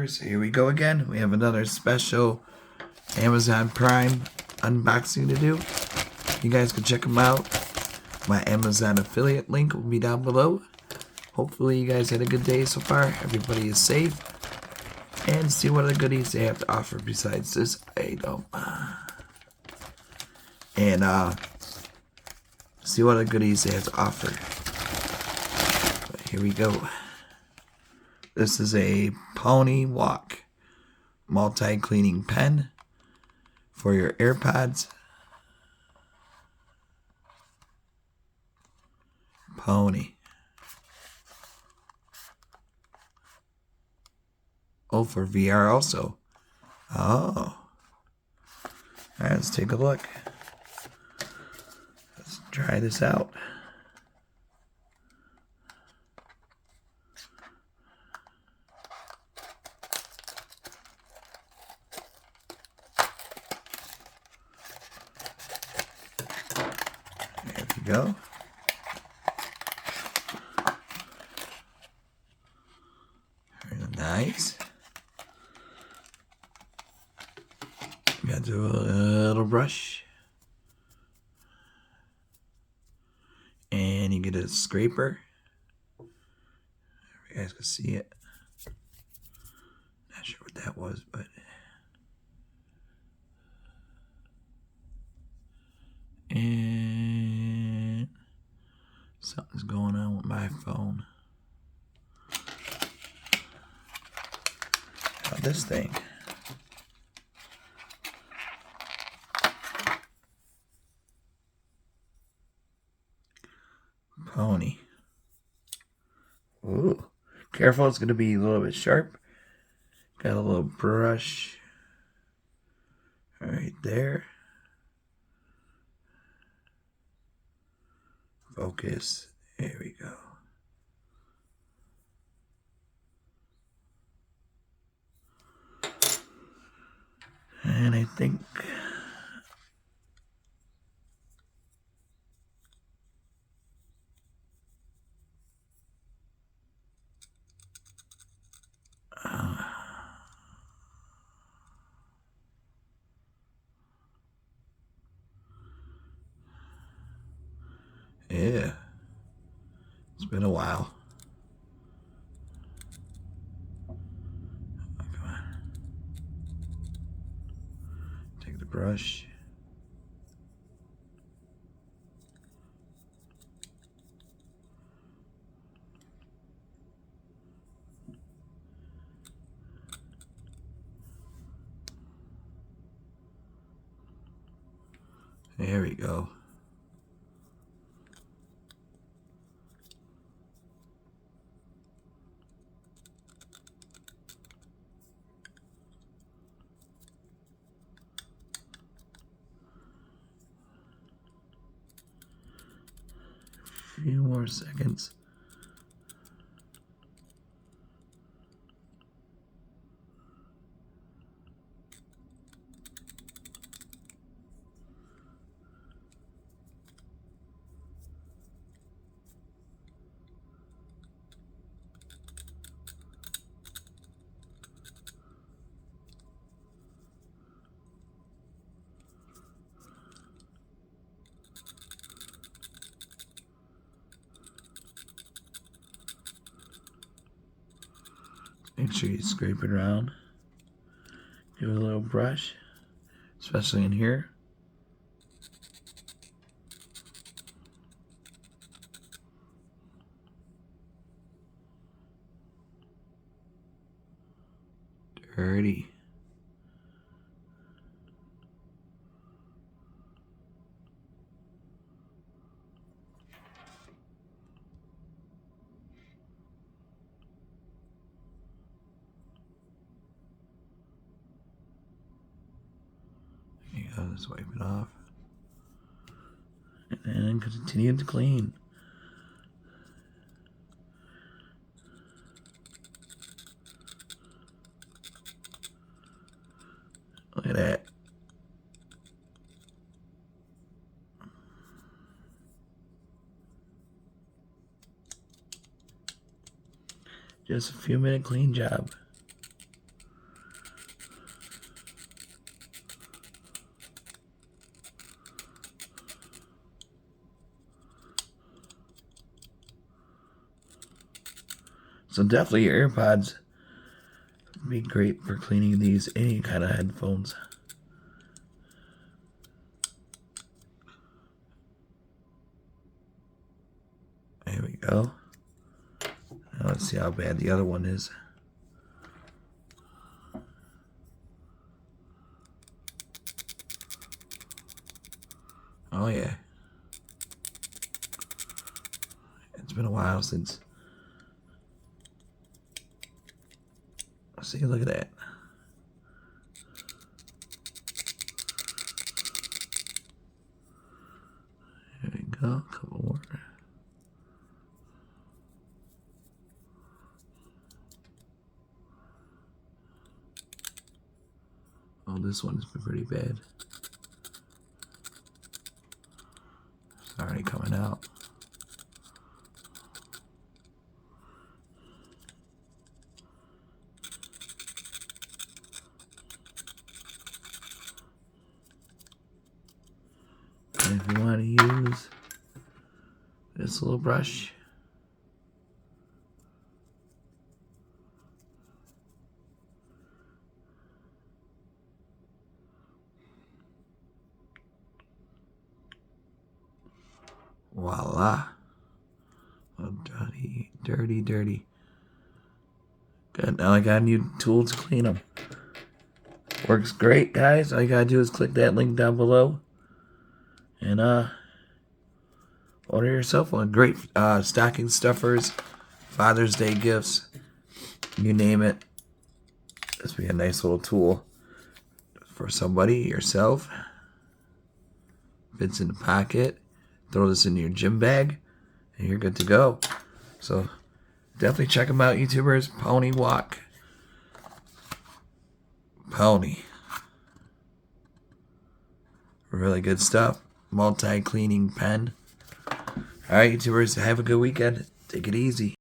viewers, here we go again. We have another special Amazon Prime unboxing to do. You guys can check them out. My Amazon affiliate link will be down below. Hopefully you guys had a good day so far. Everybody is safe. And see what other goodies they have to offer besides this item. And see what other goodies they have to offer. But here we go. This is a PonyWalk multi-cleaning pen for your Airpods. Pony. Oh, for VR also. Oh. Alright, let's take a look. Let's try this out. There we go. Very nice. Got to do a little brush. And you get a scraper. You guys can see it. Not sure what that was, but and something's going on with my phone. How this thing? Pony. Ooh. Careful, it's going to be a little bit sharp. Got a little brush right there. Focus. There we go. And I think yeah, it's been a while. Oh, come on. Take the brush. There we go. Few more seconds. Make sure you scrape it around. Give it a little brush, especially in here. Dirty. Let's wipe it off. And then continue to clean. Look at that. Just a few minute clean job. So definitely your AirPods would be great for cleaning these any kind of headphones. There we go. Now let's see how bad the other one is. Oh yeah. It's been a while since. See, look at that. There we go. A couple more. Oh, this one's been pretty bad. It's already coming out. And if you want to use this little brush, voila. Oh, dirty, dirty, dirty. Good, now I got a new tool to clean them. Works great, guys. All you gotta do is click that link down below. And, order yourself one. Great stocking stuffers, Father's Day gifts, you name it. This would be a nice little tool for somebody, yourself. Fits in the pocket. Throw this in your gym bag, and you're good to go. So definitely check them out, YouTubers. PonyWalk. Pony. Really good stuff. Multi-cleaning pen. Alright, YouTubers, have a good weekend. Take it easy.